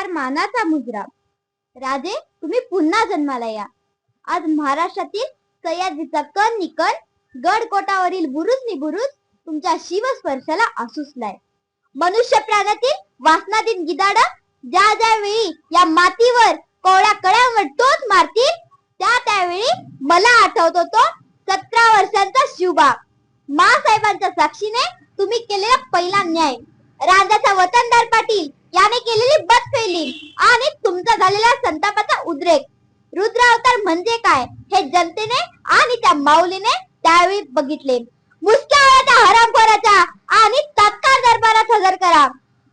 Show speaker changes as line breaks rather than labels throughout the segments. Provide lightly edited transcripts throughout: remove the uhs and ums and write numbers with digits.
मानाचा मुजरा. राजे, तुम्ही पुन्हा जन्माला या. आज महाराष्ट्रातील सह्याद्रीचा कण निकण, गड कोटावरील बुरुज निबुरुज तुमच्या शिवस्पर्शाला आसुसलाय. मनुष्य प्राण्यातील वासनाधीन गिदाड ज्या ज्या वेळी या मातीवर कोवळ्या कळ्यांवर टोच मारतील, त्यावेळी मला आठवतो तो 17 वर्षांचा शिवबा. मासाहेबांच्या साक्षीने तुम्ही केलेला पहिला न्याय, राजाचा वतनदार पाटील याने केलेली बदफेली आणि तुमचा झालेला संतापाचा उद्रेक. रुद्र अवतार म्हणजे काय हे जनतेने आणि त्या माऊलीने त्यावेळी बघितले. मुसक्या त्या हरामखोराचा आणि तत्काळ दरबारात हजर करा.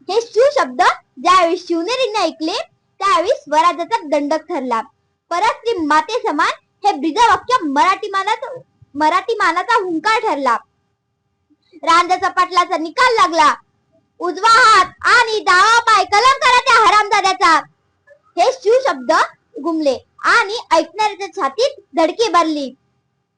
हे शिवशब्द ज्यावेळी शिवनेरीने ऐकले त्यावेळी स्वराज्याचा दंडक ठरला. परस्त्री माते समान हे ब्रीजवाक्य मराठी मानाचा हुंकार ठरला. रांजाचा पाटलाचा निकाल लागला. उजवा हात आणि डावा पाय कलम करा त्या हरामजाद्याचा. हे शिवशब्द घुमले आणि ऐकणाऱ्याच्या छातीत धडकी भरली.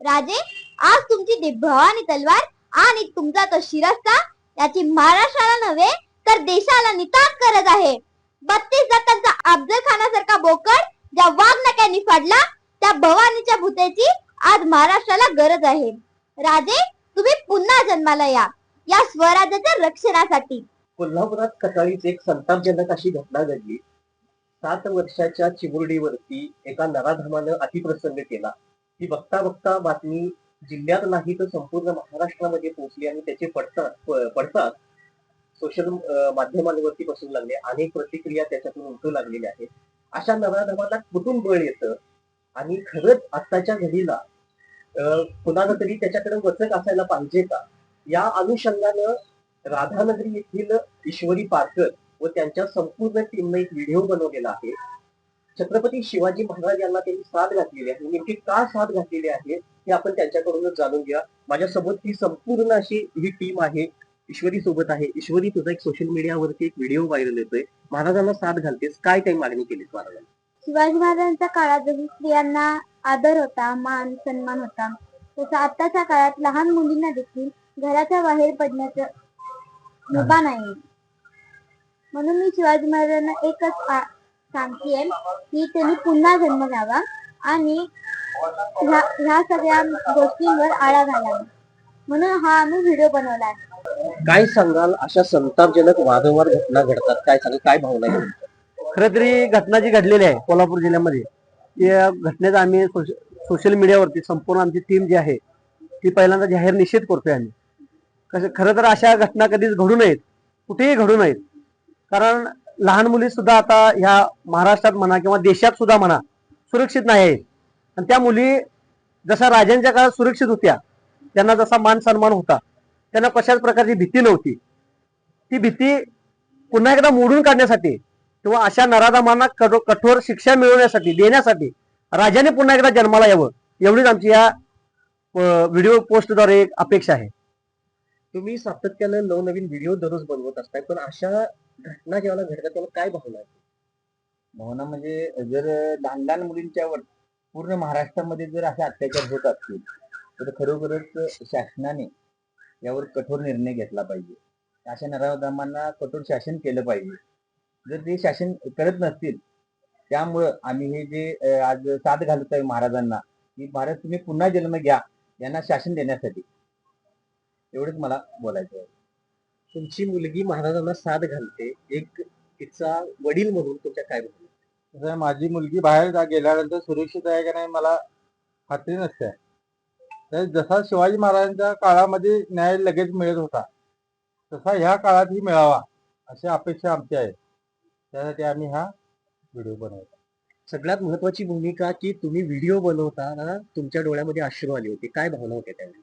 राजे, आज तुमची भवानी तलवार आणि तुमचा तो शिरस्ता याची महाराष्ट्राला नव्हे तर देशाला नितांत गरज आहे. 32 जातांचा अफजल खानासारखा बोकड ज्या वाघनक्यांनी फाडला त्या भवानीच्या भूतेची आज महाराष्ट्राला गरज आहे. राजे, तुम्ही पुन्हा जन्माला या, या स्वराज्याच्या रक्षणासाठी.
कोल्हापुरात सकाळीच एक संतापजनक अशी घटना घडली. 7 वर्षाच्या चिमुरडीवरती एका नराधमानं अतिप्रसंग केला. ती बघता बघता बातमी जिल्ह्यात नाही तर संपूर्ण महाराष्ट्रामध्ये पोहोचली आणि त्याचे पडसाद सोशल माध्यमांवरती बसू लागले. अनेक प्रतिक्रिया त्याच्यातून उमटू लागलेल्या आहेत. अशा नराधमाला कुठून बळ येतं आणि खरंच आत्ताच्या घडीला कुणाला तरी त्याच्याकडे वचक असायला पाहिजे का, या अनुषंगानं राधानगरी येथील ईश्वरी पारकर व त्यांच्या संपूर्ण टीमने एक व्हिडिओ बनवलेला आहे. छत्रपती शिवाजी महाराज यांना त्यांनी साथ घातलेली आहे. नेमकी का साथ घातलेली आहे हे आपण त्यांच्याकडूनच जाणून घ्या. माझ्यासोबत ही संपूर्ण अशी ही टीम आहे. ईश्वरी सोबत आहे. ईश्वरी, तुझा एक सोशल मीडियावरती एक व्हिडिओ व्हायरल येतोय. महाराजांना साथ घालतेस, काय काही मागणी केलीस महाराजांना?
शिवाजी महाराजांच्या काळात जशी स्त्रियांना आदर होता, मान सन्मान होता, तसं आताच्या काळात लहान मुलींना देखील घराच्या बाहेर पडण्याचं मुभा नाही. म्हणून मी शिवाजी महाराजांना एकच सांगतेय की त्यांनी पुन्हा जन्म घ्यावा आणि ह्या सगळ्या गोष्टींवर आळा घालावा. म्हणून हा आम्ही व्हिडिओ बनवला आहे.
काय सांगाल, अशा संतापजनक वारंवार घटना घडतात, काय सांगाल, काय भावना आहे?
खरं तरी घटना जी घडलेली आहे कोल्हापूर जिल्ह्यामध्ये, या घटनेचा आम्ही सोशल मीडियावरती संपूर्ण आमची टीम जी आहे ती पहिल्यांदा जाहीर निषेध करतोय आम्ही. खरं तर अशा घटना कधीच घडू नयेत, कुठेही घडू नयेत. कारण लहान मुली सुद्धा आता ह्या महाराष्ट्रात म्हणा किंवा देशात सुद्धा म्हणा सुरक्षित नाही आहेत. आणि त्या मुली जसा राजांच्या काळात सुरक्षित होत्या, त्यांना जसा मान सन्मान होता, त्यांना कशाच प्रकारची भीती नव्हती. ती भीती पुन्हा एकदा मोडून काढण्यासाठी किंवा अशा नराधमांना कठोर शिक्षा मिळवण्यासाठी देण्यासाठी राजाने पुन्हा एकदा जन्माला यावं, एवढीच आमची या व्हिडिओ पोस्टद्वारे एक अपेक्षा आहे.
तुम्ही सातत्यानं नवनवीन व्हिडिओ दररोज बनवत असताय, पण अशा घटना जेव्हा घडतात तेव्हा काय भावना आहे?
भावना म्हणजे जर लहान लहान मुलींच्यावर पूर्ण महाराष्ट्रामध्ये जर असे अत्याचार होत असतील तर खरोखरच शासनाने यावर कठोर निर्णय घेतला पाहिजे. अशा नराधमांना कठोर शासन केलं पाहिजे. जर ते शासन करत नसतील, त्यामुळं आम्ही हे जे आज साथ घालत आहे महाराजांना की महाराज तुम्ही पुन्हा जन्म घ्या, यांना शासन देण्यासाठी, एवढंच मला बोलायचं आहे.
तुमची मुलगी महाराजांना साथ घालते, एक तिचा वडील म्हणून तुमच्या काय भावना?
माझी मुलगी बाहेर गेल्यानंतर सुरक्षित आहे का नाही मला खात्री नसते. तर जसा शिवाजी महाराजांच्या काळामध्ये न्याय लगेच मिळत होता तसा ह्या काळातही मिळावा अशी अपेक्षा आमची आहे. त्यासाठी आम्ही हा व्हिडिओ बनवतो.
सगळ्यात महत्वाची भूमिका की तुम्ही व्हिडिओ बनवताना तुमच्या डोळ्यामध्ये अश्रू आले होते, काय भावना होत्या त्यावेळी?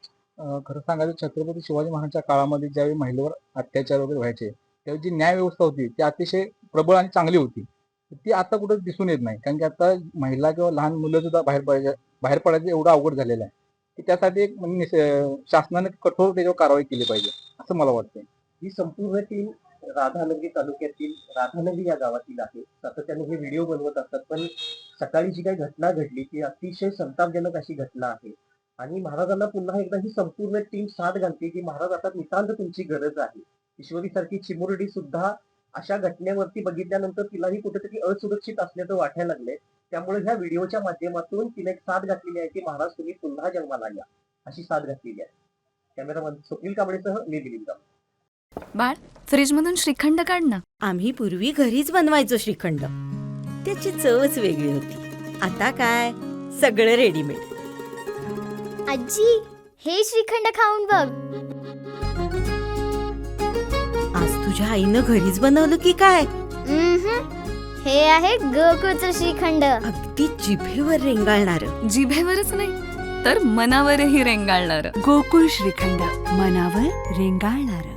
खरं सांगायचं, छत्रपती शिवाजी महाराजांच्या काळामध्ये ज्यावेळी महिलेवर अत्याचार वगैरे व्हायचे त्यावेळी जी न्याय व्यवस्था होती ती अतिशय प्रबळ आणि चांगली होती. ती आता कुठं दिसून येत नाही. कारण की आता महिला किंवा लहान मुलं सुद्धा बाहेर पडायचं एवढं अवघड झालेलं आहे की त्यासाठी एक शासनाने कठोर त्याच्यावर कारवाई केली पाहिजे असं मला वाटतं.
ही संपूर्ण टीम राधानगरी तालुक्यातील राधानगरी या गावातील आहे. सातत्याने हे व्हिडिओ बनवत असतात, पण सकाळी जी काही घटना घडली ती अतिशय संतापजनक अशी घटना आहे. आणि महाराजांना पुन्हा एकदा ही संपूर्ण टीम साथ घालते की महाराज आता नितांत तुमची गरज आहे. ईश्वरी सारखी चिमुरडी सुद्धा अशा घटनेवरती बघितल्यानंतर तिलाही कुठेतरी असुरक्षित असल्याचं वाटायला लागलंय. त्यामुळे ह्या व्हिडिओच्या माध्यमातून तिने एक साथ घातलेली आहे की महाराज तुम्ही पुन्हा जन्माला या, अशी साथ घातलेली आहे. कॅमेरामन स्वप्नील कांबळेसह मी दिलीप जाधव.
बाळ, फ्रीजमधून श्रीखंड काढ ना.
आम्ही पूर्वी घरीच बनवायचो श्रीखंड. त्याची चवच वेगळी होती. आता काय सगळं रेडीमेड.
आजी, हे श्रीखंड खाऊन बघ.
आज तुझ्या आईनं घरीच बनवलं की काय?
हे आहे गोकुळचं श्रीखंड.
अगदी जिभेवर रेंगाळणार.
जिभेवरच नाही तर मनावरही रेंगाळणार.
गोकुळ श्रीखंड, मनावर रेंगाळणार.